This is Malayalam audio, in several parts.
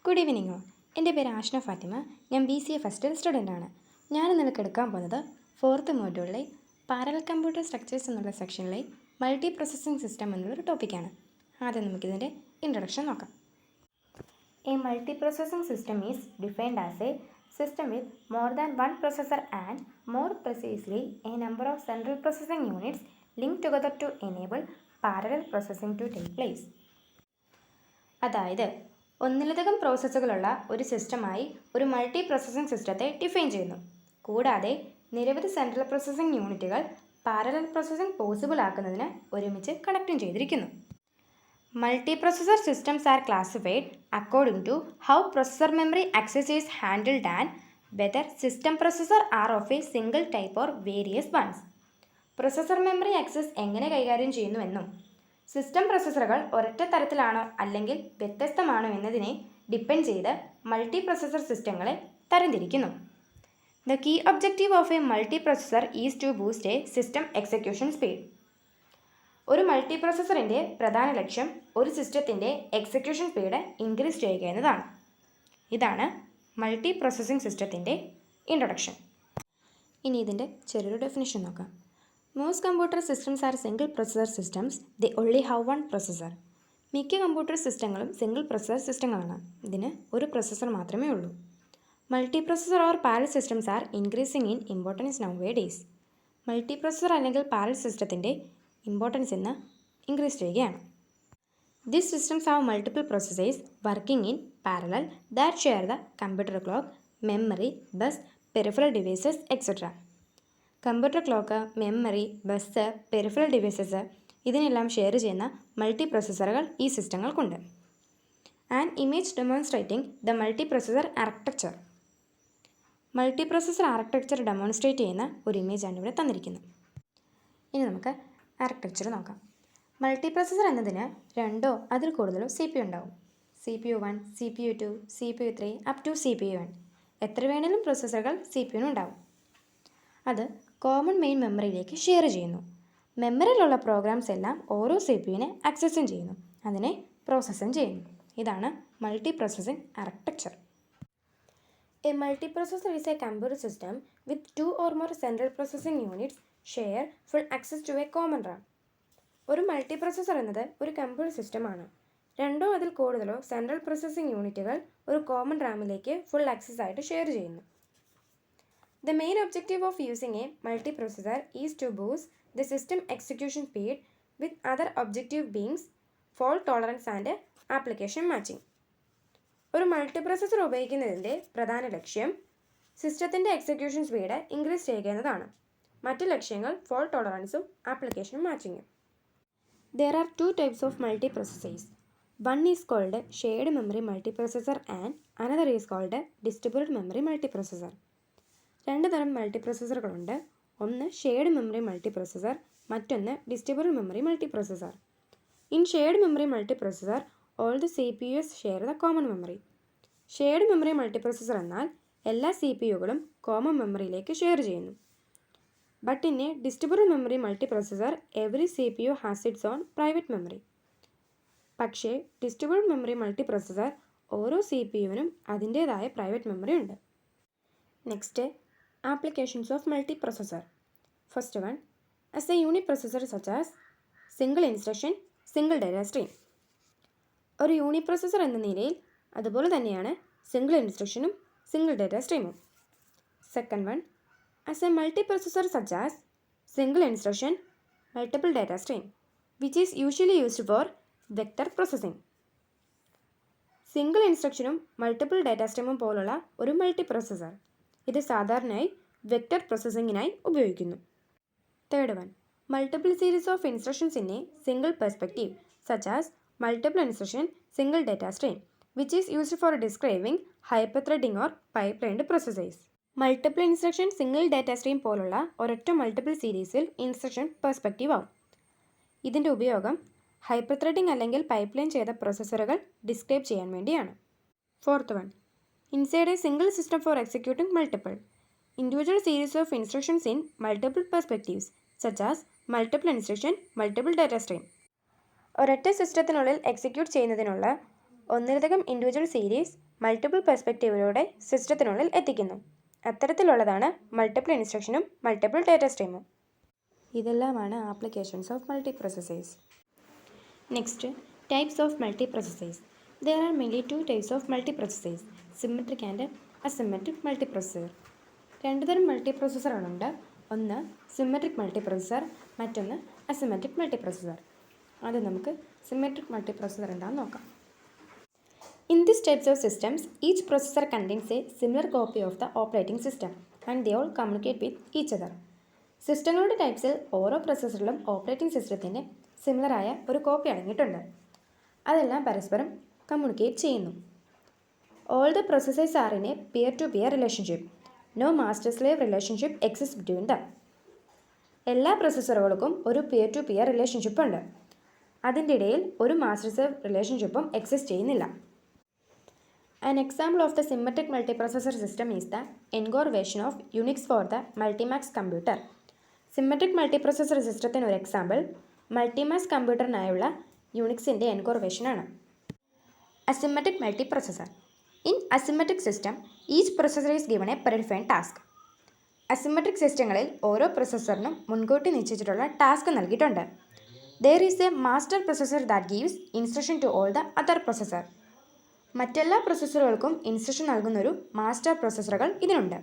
Good evening all. എൻ്റെ പേര് ആഷ്ന ഫാത്തിമ. ഞാൻ BCA ഫസ്റ്റ് ഇയർ സ്റ്റുഡൻ്റാണ്. ഞാൻ നിങ്ങൾക്ക് എടുക്കാൻ പോകുന്നത് 4th മോഡ്യൂളിലെ പാരലൽ കമ്പ്യൂട്ടർ സ്ട്രക്ചേഴ്സ് എന്നുള്ള സെക്ഷനിലെ മൾട്ടി പ്രോസസ്സിംഗ് സിസ്റ്റം എന്നുള്ളൊരു ടോപ്പിക്കാണ്. ആദ്യം നമുക്കിതിൻ്റെ ഇൻട്രൊഡക്ഷൻ നോക്കാം. A multi processing system is defined as a system with more than one processor and more precisely a number of central processing units link together to enable parallel processing to take place. അതായത് ഒന്നിലധികം പ്രോസസ്സുകളുള്ള ഒരു സിസ്റ്റമായി ഒരു മൾട്ടി പ്രോസസ്സിംഗ് സിസ്റ്റത്തെ ഡിഫൈൻ ചെയ്യുന്നു. കൂടാതെ നിരവധി സെൻട്രൽ പ്രോസസ്സിംഗ് യൂണിറ്റുകൾ പാരലൽ പ്രോസസ്സിംഗ് പോസിബിൾ ആക്കുന്നതിന് ഒരുമിച്ച് കണക്റ്റും ചെയ്തിരിക്കുന്നു. Multi processor systems are classified according to how processor memory access is handled and whether system processor are of a single type or various ones. Processor memory access എങ്ങനെ കൈകാര്യം ചെയ്യുന്നുവെന്നും സിസ്റ്റം പ്രോസസ്സറുകൾ ഒരൊറ്റ തരത്തിലാണോ അല്ലെങ്കിൽ വ്യത്യസ്തമാണോ എന്നതിനെ ഡിപ്പെൻഡ് ചെയ്ത് മൾട്ടി പ്രോസസ്സർ സിസ്റ്റങ്ങളെ തരംതിരിക്കുന്നു. The key objective of a multi processor is to boost a system execution speed. ഒരു മൾട്ടി പ്രോസസ്സറിൻ്റെ പ്രധാന ലക്ഷ്യം ഒരു സിസ്റ്റത്തിൻ്റെ എക്സിക്യൂഷൻ സ്പീഡ് ഇൻക്രീസ് ചെയ്യുക എന്നതാണ്. ഇതാണ് മൾട്ടി പ്രോസസ്സിംഗ് സിസ്റ്റത്തിൻ്റെ ഇൻട്രൊഡക്ഷൻ. ഇനി ഇതിൻ്റെ ചെറിയൊരു ഡെഫിനിഷൻ നോക്കാം. Most computer systems are single processor systems. They only have one processor. മിക്ക കമ്പ്യൂട്ടർ സിസ്റ്റങ്ങളും സിംഗിൾ പ്രോസസ്സർ സിസ്റ്റങ്ങളാണ്. ഇതിന് ഒരു പ്രോസസ്സർ മാത്രമേ ഉള്ളൂ. Multi processor or parallel systems are increasing in importance nowadays. Multi processor അല്ലെങ്കിൽ പാരലൽ സിസ്റ്റത്തിൻ്റെ ഇമ്പോർട്ടൻസ് ഇന്ന് ഇൻക്രീസ് ചെയ്യുകയാണ്. These systems have multiple processes working in parallel that share the computer clock, memory, bus, peripheral devices, etc. Computer clock, memory, bus, peripheral devices ഇതിനെല്ലാം ഷെയർ ചെയ്യുന്ന മൾട്ടി പ്രോസസ്സറുകൾ ഈ സിസ്റ്റങ്ങൾക്കുണ്ട്. And image demonstrating the multi processor architecture. Multi processor architecture demonstrate ചെയ്യുന്ന ഒരു ഇമേജാണ് ഇവിടെ തന്നിരിക്കുന്നത്. ഇനി നമുക്ക് ആർക്കിടെക്ചർ നോക്കാം. മൾട്ടി പ്രോസസ്സർ എന്നതിന് രണ്ടോ അതിൽ കൂടുതലോ CPU ഉണ്ടാവും. CPU 1, CPU 2, CPU 3 up to CPU 1. എത്ര വേണേലും പ്രോസസ്സറുകൾ CPU ഉണ്ടാവും. അത് കോമൺ മെയിൻ മെമ്മറിയിലേക്ക് ഷെയർ ചെയ്യുന്നു. മെമ്മറിയിലുള്ള പ്രോഗ്രാംസ് എല്ലാം ഓരോ CPUവിനെ ആക്സസും ചെയ്യുന്നു, അതിനെ പ്രോസസ്സും ചെയ്യുന്നു. ഇതാണ് multi processing architecture. A multi processor is a computer system with 2 or more central processing units share full access to a common RAM. ഒരു മൾട്ടി പ്രോസസ്സർ എന്നത് ഒരു കമ്പ്യൂട്ടർ സിസ്റ്റമാണ്. രണ്ടോ അതിൽ കൂടുതലോ സെൻട്രൽ പ്രോസസ്സിംഗ് യൂണിറ്റുകൾ ഒരു കോമൺ റാമിലേക്ക് ഫുൾ ആക്സസ് ആയിട്ട് ഷെയർ ചെയ്യുന്നു. The main objective of using a multiprocessor is to boost the system execution speed with other objective being fault tolerance and application matching. ഒരു മൾട്ടിപ്രോസസ്സർ ഉപയോഗിക്കുന്നതിൻ്റെ പ്രധാന ലക്ഷ്യം സിസ്റ്റത്തിൻ്റെ എക്സിക്യൂഷൻ സ്പീഡ് ഇൻക്രീസ് ചെയ്യുക എന്നതാണ്. മറ്റ് ലക്ഷ്യങ്ങൾ ഫോൾട്ട് ടോളറൻസും ആപ്ലിക്കേഷൻ മാച്ചിങ്ങും. There are two types of multiprocessors. One is called shared memory multiprocessor and another is called distributed memory multiprocessor. രണ്ട് തരം മൾട്ടി പ്രോസസ്സറുകളുണ്ട്. ഒന്ന് ഷെയർഡ് മെമ്മറി മൾട്ടി പ്രോസസ്സർ, മറ്റൊന്ന് distributed memory multi processor. In shared memory multi processor all the CPUs share the common memory. Shared memory multi processor എന്നാൽ എല്ലാ CPUകളും കോമൺ മെമ്മറിയിലേക്ക് ഷെയർ ചെയ്യുന്നു. But in A distributed memory multi processor every CPU has its on private memory. പക്ഷേ ഡിസ്ട്രിബ്യൂട്ടഡ് മെമ്മറി മൾട്ടി പ്രോസസ്സർ ഓരോ CPUവിനും അതിൻ്റേതായ പ്രൈവറ്റ് മെമ്മറി ഉണ്ട്. Next, applications of multiprocessor. First one, as a uniprocessor such as single instruction, single data stream. ഒരു യൂണിപ്രൊസസ്സർ എന്ന നിലയിൽ അതുപോലെ തന്നെയാണ് സിംഗിൾ ഇൻസ്ട്രക്ഷനും സിംഗിൾ ഡാറ്റ സ്ട്രീമും. Second one, as a multiprocessor such as single instruction, multiple data stream which is usually used for vector processing. Single ഇൻസ്ട്രക്ഷനും മൾട്ടിപ്പിൾ ഡാറ്റ സ്ട്രീമും പോലുള്ള ഒരു മൾട്ടിപ്രൊസസ്സർ. ഇത് സാധാരണയായി വെക്റ്റർ പ്രോസസ്സിങ്ങിനായി ഉപയോഗിക്കുന്നു. Third one, multiple series of instructions in a single perspective such as multiple instruction single data stream which is used for describing hyper threading or pipelined processors. Multiple instruction single data stream പോലുള്ള ഒരൊറ്റ മൾട്ടിപ്പിൾ സീരീസിൽ ഇൻസ്ട്രക്ഷൻ പെർസ്പെക്റ്റീവ് ആവും. ഇതിൻ്റെ ഉപയോഗം ഹൈപ്പർ ത്രെഡിംഗ് അല്ലെങ്കിൽ പൈപ്പ്ലൈൻ ചെയ്ത പ്രോസസ്സറുകൾ ഡിസ്ക്രൈബ് ചെയ്യാൻ വേണ്ടിയാണ്. Fourth one, inside a single system for executing multiple individual series of instructions in multiple perspectives such as multiple instruction, multiple data stream. ഒരൊറ്റ സിസ്റ്റത്തിനുള്ളിൽ എക്സിക്യൂട്ട് ചെയ്യുന്നതിനുള്ള ഒന്നിലധികം ഇൻഡിവിജ്വൽ സീരീസ് മൾട്ടിപ്പിൾ പെർസ്പെക്റ്റീവിലൂടെ സിസ്റ്റത്തിനുള്ളിൽ എത്തിക്കുന്നു. അത്തരത്തിലുള്ളതാണ് മൾട്ടിപ്പിൾ ഇൻസ്ട്രക്ഷനും മൾട്ടിപ്പിൾ ഡാറ്റ സ്ട്രീമും. ഇതെല്ലാമാണ് applications of multiprocessors. Next, types of multiprocessors. There are mainly two types of multiprocessors, symmetric and asymmetric multiprocessor. രണ്ട് തരം മൾട്ടിപ്രൊസസ്സറുകളുണ്ട്. ഒന്ന് സിമെട്രിക് മൾട്ടിപ്രൊസസ്സർ, മറ്റൊന്ന് അസിമെട്രിക് മൾട്ടിപ്രൊസസ്സർ. അത് നമുക്ക് സിമെട്രിക് മൾട്ടിപ്രൊസസ്സർ എന്താണെന്ന് നോക്കാം. In these types of systems, each processor contains a similar copy of the operating system and they all communicate with each other. സിസ്റ്റങ്ങളുടെ ടൈപ്സിൽ ഓരോ പ്രൊസസ്സറിലും ഓപ്പറേറ്റിംഗ് സിസ്റ്റത്തിൻ്റെ സിമിലറായ ഒരു കോപ്പി അടങ്ങിയിട്ടുണ്ട്. അതെല്ലാം പരസ്പരം കമ്മ്യൂണിക്കേറ്റ് ചെയ്യുന്നു. All the processors are in a peer-to-peer relationship. No master-slave relationship exists between them. എല്ലാ പ്രൊസസ്സറുകൾക്കും ഒരു പിയർ ടു പിയർ റിലേഷൻഷിപ്പ് ഉണ്ട്. അതിൻ്റെ ഇടയിൽ ഒരു മാസ്റ്റർ സ്ലേവ് റിലേഷൻഷിപ്പും എക്സിസ്റ്റ് ചെയ്യുന്നില്ല. An example of the symmetric multiprocessor system is the Encore version of Unix for the Multimax computer. Symmetric multiprocessor സിസ്റ്റത്തിന് ഒരു എക്സാമ്പിൾ മൾട്ടിമാക്സ് കമ്പ്യൂട്ടറിനായുള്ള യൂണിക്സിൻ്റെ എൻകോർ വേർഷനാണ്. Asymmetric multiprocessor. In asymmetric system each processor is given a predefined task. Asymmetric സിസ്റ്റങ്ങളിൽ ഓരോ പ്രൊസസ്സറിനും മുൻകൂട്ടി നിശ്ചയിച്ചിട്ടുള്ള ടാസ്ക് നൽകിയിട്ടുണ്ട്. There is a master processor that gives instruction to all the other processor. മറ്റെല്ലാ പ്രൊസസ്സറുകൾക്കും ഇൻസ്ട്രക്ഷൻ നൽകുന്നൊരു മാസ്റ്റർ പ്രൊസസ്സറുകൾ ഇതിനുണ്ട്.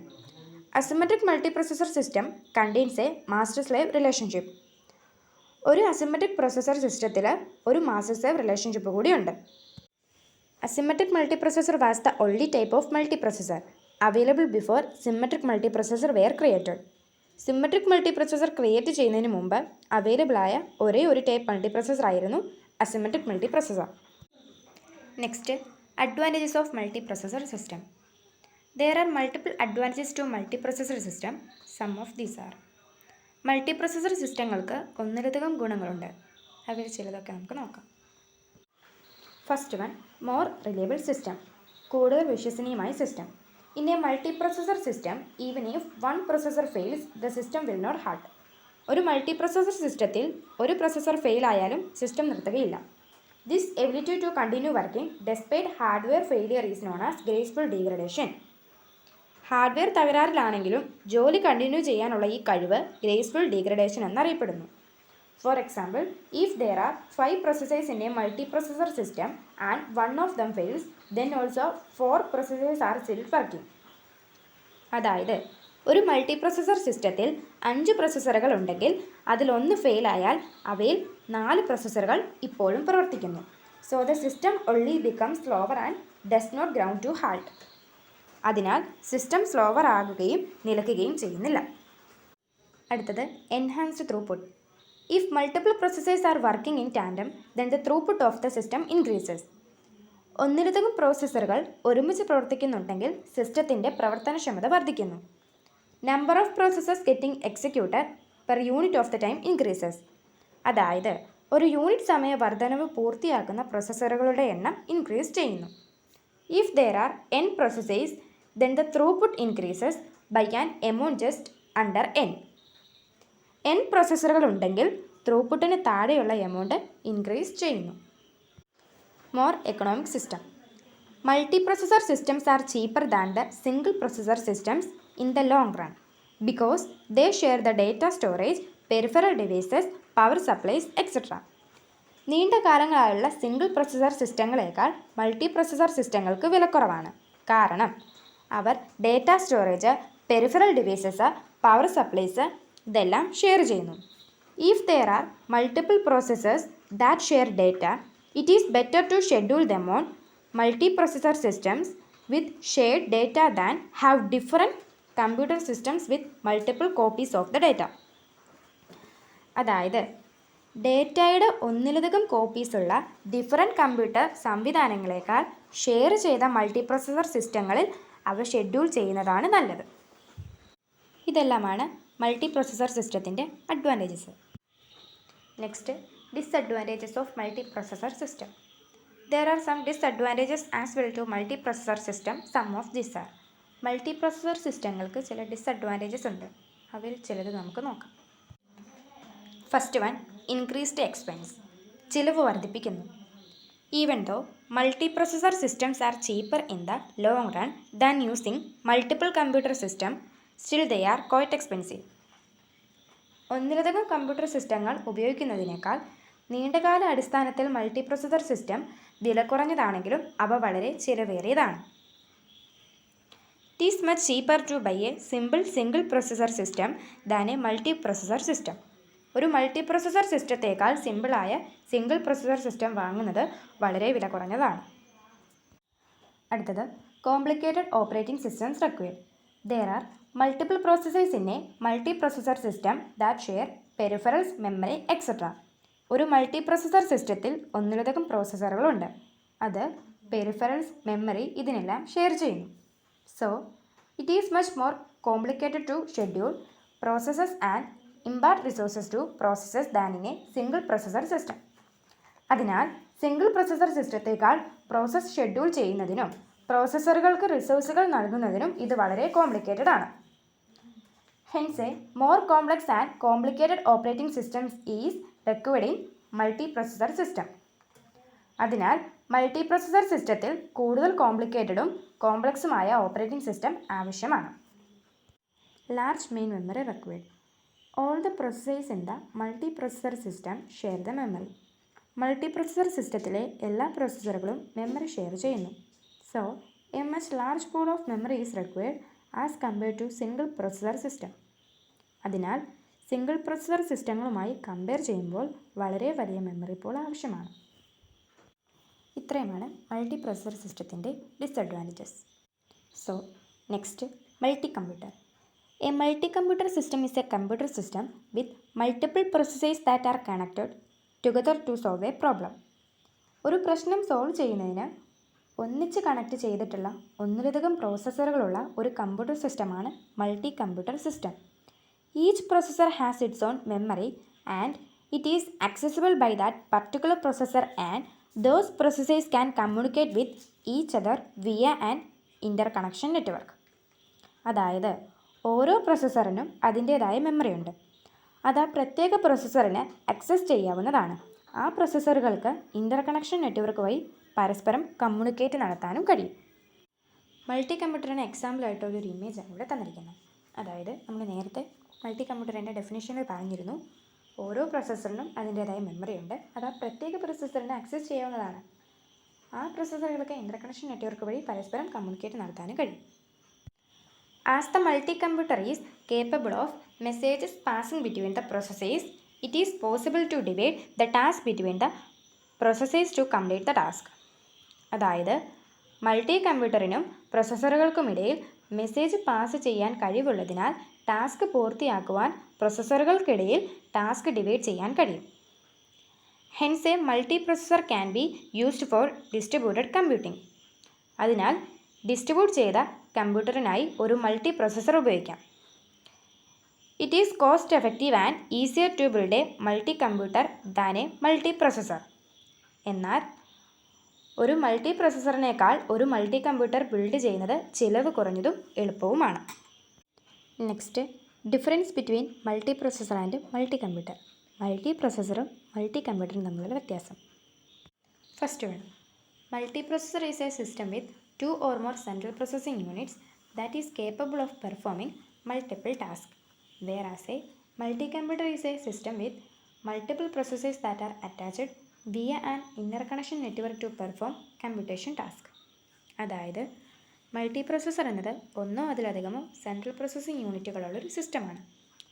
Asymmetric multiprocessor system contains a master slave relationship. ഒരു അസിമെട്രിക് പ്രൊസസ്സർ സിസ്റ്റത്തിൽ ഒരു മാസ്റ്റർ സ്ലേവ് റിലേഷൻഷിപ്പ് കൂടിയുണ്ട്. Asymmetric multiprocessor was the only type of multiprocessor available before symmetric multiprocessor were created. Symmetric multiprocessor create ചെയ്യുന്നതിന് മുമ്പ് അവൈലബിളായ ഒരേ ഒരു ടൈപ്പ് മൾട്ടിപ്രൊസസ്സർ ആയിരുന്നു asymmetric multiprocessor. Next, advantages of multiprocessor system. There are multiple advantages to multiprocessor system. Some of these are: multiprocessor സിസ്റ്റങ്ങൾക്ക് ഒന്നിലധികം ഗുണങ്ങളുണ്ട്. അവയിൽ ചിലതൊക്കെ നമുക്ക് നോക്കാം. First one, more reliable system. കൂടുതൽ വിശ്വസനീയമായ system. In a multiprocessor system even if one processor fails the system will not halt. ഒരു മൾട്ടിപ്രൊസസ്സർ സിസ്റ്റത്തിൽ ഒരു പ്രൊസസ്സർ ഫെയിൽ ആയാലും സിസ്റ്റം നിർത്തുകയില്ല. This ability to continue working despite hardware failure is known as graceful degradation. Hardware തകരാറിലാണെങ്കിലും ജോലി കണ്ടിന്യൂ ചെയ്യാനുള്ള ഈ കഴിവ് ഗ്രേസ്ഫുൾ ഡീഗ്രഡേഷൻ എന്നറിയപ്പെടുന്നു. For example, if there are 5 processors in a multiprocessor system and one of them fails, then also 4 processors are still working. അതായത് ഒരു മൾട്ടിപ്രൊസസ്സർ സിസ്റ്റത്തിൽ 5 പ്രൊസസ്സറുകൾ ഉണ്ടെങ്കിൽ അതിലൊന്ന് ഫെയിലായാൽ അവയിൽ 4 പ്രൊസസ്സറുകൾ ഇപ്പോഴും പ്രവർത്തിക്കുന്നു. So the system only becomes slower and does not ground to halt. അതിനാൽ സിസ്റ്റം സ്ലോവർ ആകുകയും നിലയ്ക്കുകയും ചെയ്യുന്നില്ല. അടുത്തത് enhanced throughput. If multiple processors are working in tandem then the throughput of the system increases. ഒന്നിലധികം പ്രോസസ്സറുകൾ ഒരുമിച്ച് പ്രവർത്തിക്കുന്നുണ്ടെങ്കിൽ സിസ്റ്റത്തിൻ്റെ പ്രവർത്തനക്ഷമത വർദ്ധിക്കുന്നു. Number of processes getting executed per unit of the time increases. അതായത് ഒരു യൂണിറ്റ് സമയ വർധനവ് പൂർത്തിയാക്കുന്ന പ്രൊസസ്സറുകളുടെ എണ്ണം ഇൻക്രീസ് ചെയ്യുന്നു. If there are n processors then the throughput increases by an amount just under n. n പ്രൊസസ്സറുകൾ ഉണ്ടെങ്കിൽ ത്രൂപുട്ടിന് താഴെയുള്ള എമൗണ്ട് ഇൻക്രീസ് ചെയ്യുന്നു. More economic system. Multiprocessor systems R cheaper than the single processor systems in the long run because they share the data storage, peripheral devices, power supplies, etc. നീണ്ട കാലങ്ങളായുള്ള സിംഗിൾ പ്രൊസസ്സർ സിസ്റ്റങ്ങളേക്കാൾ മൾട്ടിപ്രൊസസ്സർ സിസ്റ്റങ്ങൾക്ക് വിലക്കുറവാണ്. കാരണം അവർ data storage, peripheral devices, power supplies ഇതെല്ലാം ഷെയർ ചെയ്യുന്നു. If there are multiple processors that share data, it is better to schedule them on multiprocessor systems with shared data than have different computer systems with multiple copies of the data. അതായത് ഡേറ്റയുടെ ഒന്നിലധികം കോപ്പീസുള്ള ഡിഫറൻറ്റ് കമ്പ്യൂട്ടർ സംവിധാനങ്ങളെക്കാൾ ഷെയർ ചെയ്ത മൾട്ടിപ്രൊസസ്സർ സിസ്റ്റങ്ങളിൽ അവ ഷെഡ്യൂൾ ചെയ്യുന്നതാണ് നല്ലത്. ഇതെല്ലാമാണ് മൾട്ടിപ്രൊസസ്സർ സിസ്റ്റത്തിൻ്റെ advantages. Next, disadvantages of multiprocessor system. There are some disadvantages as well to multiprocessor system. Some of these are: multiprocessor സിസ്റ്റങ്ങൾക്ക് ചില ഡിസ്അഡ്വാൻറ്റേജസ് ഉണ്ട്. അവയിൽ ചിലത് നമുക്ക് നോക്കാം. First one, increased expense. ചിലവ് വർദ്ധിപ്പിക്കുന്നു. Even though multiprocessor systems are cheaper in the long run than using multiple computer systems, still they are quite expensive. ഒന്നിലധികം കമ്പ്യൂട്ടർ സിസ്റ്റങ്ങൾ ഉപയോഗിക്കുന്നതിനേക്കാൾ നീണ്ടകാല അടിസ്ഥാനത്തിൽ മൾട്ടിപ്രൊസസർ സിസ്റ്റം വില കുറഞ്ഞതാണെങ്കിലും അവ വളരെ ചിലവേറിയതാണ്. It is much cheaper to buy a simple single processor system than a multiprocessor system. ഒരു മൾട്ടിപ്രൊസസർ സിസ്റ്റത്തേക്കാൾ സിമ്പിളായ സിംഗിൾ പ്രൊസസർ സിസ്റ്റം വാങ്ങുന്നത് വളരെ വില കുറഞ്ഞതാണ്. അടുത്തത് complicated operating systems required. There are multiple processors in a multiprocessor system that share peripherals, memory, etc. ഒരു മൾട്ടിപ്രൊസസർ സിസ്റ്റത്തിൽ ഒന്നിലധികം പ്രോസസ്സറുകളുണ്ട്. അത് പെരിഫറൽസ്, മെമ്മറി ഇതിനെല്ലാം ഷെയർ ചെയ്യുന്നു. So, it is much more complicated to schedule processes and impart resources to processes than in a single processor system. അതിനാൽ സിംഗിൾ പ്രൊസസർ സിസ്റ്റത്തേക്കാൾ പ്രോസസ്സ് ഷെഡ്യൂൾ ചെയ്യുന്നതിനും പ്രോസസ്സറുകൾക്ക് റിസോഴ്സുകൾ നൽകുന്നതിനും ഇത് വളരെ കോംപ്ലിക്കേറ്റഡ് ആണ്. Hence, a more complex and complicated operating systems is required in multiprocessor system. അതിനാൽ മൾട്ടിപ്രൊസസർ സിസ്റ്റത്തിൽ കൂടുതൽ കോംപ്ലിക്കേറ്റഡും കോംപ്ലക്സുമായ ഓപ്പറേറ്റിംഗ് സിസ്റ്റം ആവശ്യമാണ്. Large main memory required. All the processors in the multiprocessor system share the memory. മൾട്ടിപ്രൊസസർ സിസ്റ്റത്തിലെ എല്ലാ പ്രോസസ്സറുകളും മെമ്മറി ഷെയർ ചെയ്യുന്നു. So, a much large pool of memory is required as compared to single processor system. അതിനാൽ സിംഗിൾ പ്രൊസസർ സിസ്റ്റങ്ങളുമായി കമ്പയർ ചെയ്യുമ്പോൾ വളരെ വലിയ മെമ്മറി പൂൾ ആവശ്യമാണ്. ഇത്രയുമാണ് മൾട്ടിപ്രൊസസർ സിസ്റ്റത്തിൻ്റെ disadvantages. So next, multi computer. A multi computer system is a computer system with multiple processors that are connected together to solve a problem. ഒരു പ്രശ്നം സോൾവ് ചെയ്യുന്നതിന് ഒന്നിച്ച് കണക്ട് ചെയ്തിട്ടുള്ള ഒന്നിലധികം പ്രോസസ്സറുകളുള്ള ഒരു കമ്പ്യൂട്ടർ സിസ്റ്റമാണ് multi computer system. Each processor has its own memory and it is accessible by that particular processor and those processors can communicate with each other via an interconnection network. അതായത് ഓരോ പ്രോസസ്സറിനും അതിൻ്റേതായ മെമ്മറി ഉണ്ട്. അത് ആ പ്രത്യേക പ്രോസസ്സറിന് ആക്സസ് ചെയ്യാവുന്നതാണ്. ആ പ്രോസസ്സറുകൾക്ക് ഇൻ്റർകണക്ഷൻ നെറ്റ്വർക്ക് വഴി പരസ്പരം കമ്മ്യൂണിക്കേറ്റ് നടത്താനും കഴിയും. മൾട്ടി കമ്പ്യൂട്ടറിന് എക്സാമ്പിളായിട്ടുള്ളൊരു ഇമേജാണ് ഇവിടെ തന്നിരിക്കുന്നത്. അതായത് നമ്മൾ നേരത്തെ മൾട്ടി കമ്പ്യൂട്ടറിൻ്റെ ഡെഫിനേഷനിൽ പറഞ്ഞിരുന്നു, ഓരോ പ്രോസസ്സറിനും അതിൻ്റേതായ മെമ്മറി ഉണ്ട്. അത് ആ പ്രത്യേക പ്രോസസ്സറിനെ ആക്സസ് ചെയ്യാവുന്നതാണ്. ആ പ്രോസസ്സറുകൾക്ക് ഇൻ്റർകണക്ഷൻ നെറ്റ്വർക്ക് വഴി പരസ്പരം കമ്മ്യൂണിക്കേറ്റ് നടത്താനും കഴിയും. As the multi-computer is capable of messages passing between the processors, it is possible to divide the task between the processors to complete the task. അതായത് മൾട്ടി കമ്പ്യൂട്ടറിനും പ്രോസസ്സറുകൾക്കുമിടയിൽ മെസ്സേജ് പാസ് ചെയ്യാൻ കഴിവുള്ളതിനാൽ ടാസ്ക് പൂർത്തിയാക്കുവാൻ പ്രോസസ്സറുകൾക്കിടയിൽ ടാസ്ക് ഡിവൈഡ് ചെയ്യാൻ കഴിയും. Hence a multi processor can be used for distributed computing. അതിനാൽ ഡിസ്ട്രിബ്യൂട്ട് ചെയ്ത കമ്പ്യൂട്ടറിനായി ഒരു മൾട്ടി പ്രോസസ്സർ ഉപയോഗിക്കാം. It is cost effective and easier to build a multi computer than a multi processor. എന്നാൽ ഒരു മൾട്ടി പ്രോസസ്സറിനേക്കാൾ ഒരു മൾട്ടി കമ്പ്യൂട്ടർ ബിൽഡ് ചെയ്യുന്നത് ചിലവ് കുറഞ്ഞതും എളുപ്പവുമാണ്. Next, difference between multi processor and multi computer. Multi പ്രോസസ്സറും മൾട്ടി കമ്പ്യൂട്ടറും തമ്മിലുള്ള വ്യത്യാസം. First one, multi processor is a system with 2 or more central processing units that is capable of performing multiple tasks, whereas a multi-computer is a system with multiple processors that are attached via an interconnection network to perform computation task. അതായത് മൾട്ടി പ്രോസസ്സർ എന്നത് ഒന്നോ അതിലധികമോ സെൻട്രൽ പ്രോസസ്സിംഗ് യൂണിറ്റുകളുള്ളൊരു സിസ്റ്റമാണ്.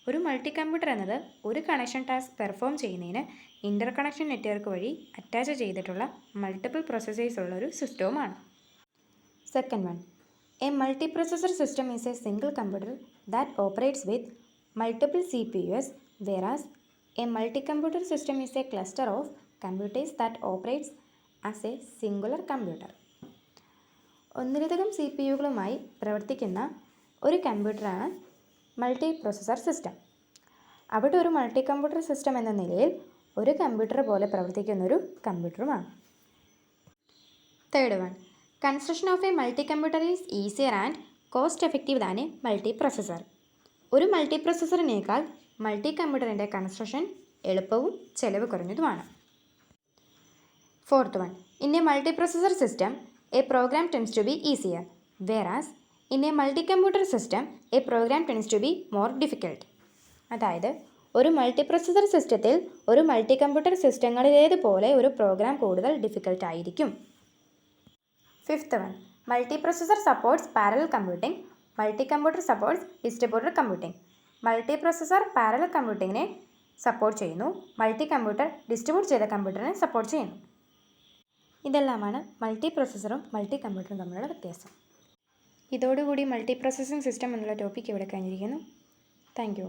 ഒരു മൾട്ടി കമ്പ്യൂട്ടർ എന്നത് ഒരു കണക്ഷൻ ടാസ്ക് പെർഫോം ചെയ്യുന്നതിന് ഇൻ്റർകണക്ഷൻ നെറ്റ്വർക്ക് വഴി അറ്റാച്ച് ചെയ്തിട്ടുള്ള മൾട്ടിപ്പിൾ പ്രോസസ്സേഴ്സ് ഉള്ളൊരു സിസ്റ്റവുമാണ്. Second one, a multiprocessor system is a single computer that operates with multiple CPUs, whereas a multi-computer system is a cluster of computers that operates as a singular computer. ഒന്നിലധികം CPU-കളുമായി പ്രവർത്തിക്കുന്ന ഒരു കമ്പ്യൂട്ടറാണ് മൾട്ടി പ്രോസസ്സർ സിസ്റ്റം. അവിടെ ഒരു മൾട്ടി കമ്പ്യൂട്ടർ സിസ്റ്റം എന്ന നിലയിൽ ഒരു കമ്പ്യൂട്ടർ പോലെ പ്രവർത്തിക്കുന്ന ഒരു കമ്പ്യൂട്ടറുമാണ്. Third one, construction of a multi computer is easier and cost effective than a multi processor. ഒരു മൾട്ടി പ്രോസസ്സറിനേക്കാൾ മൾട്ടി കമ്പ്യൂട്ടറിൻ്റെ കൺസ്ട്രക്ഷൻ എളുപ്പവും ചെലവ് കുറഞ്ഞതുമാണ്. Fourth one, In a multiprocessor system, a program tends to be easier, whereas in a multi-computer system, a program tends to be more difficult. അതായത് ഒരു മൾട്ടിപ്രൊസസ്സർ സിസ്റ്റത്തിൽ ഒരു മൾട്ടി കമ്പ്യൂട്ടർ സിസ്റ്റങ്ങളിലേതുപോലെ ഒരു പ്രോഗ്രാം കൂടുതൽ ഡിഫിക്കൽട്ട് ആയിരിക്കും. Fifth one, multiprocessor supports parallel computing, multi computer supports distributed computing. Multiprocessor parallel കമ്പ്യൂട്ടിങ്ങിനെ സപ്പോർട്ട് ചെയ്യുന്നു, മൾട്ടി കമ്പ്യൂട്ടർ ഡിസ്ട്രിബ്യൂട്ട് ചെയ്ത കമ്പ്യൂട്ടറിനെ സപ്പോർട്ട് ചെയ്യുന്നു. ഇതെല്ലാമാണ് മൾട്ടി പ്രൊസസ്സറും മൾട്ടി കമ്പ്യൂട്ടറും തമ്മിലുള്ള വ്യത്യാസം. ഇതോടുകൂടി മൾട്ടി പ്രോസസ്സിംഗ് സിസ്റ്റം എന്നുള്ള ടോപ്പിക് ഇവിടെ കഴിഞ്ഞിരിക്കുന്നു. Thank you.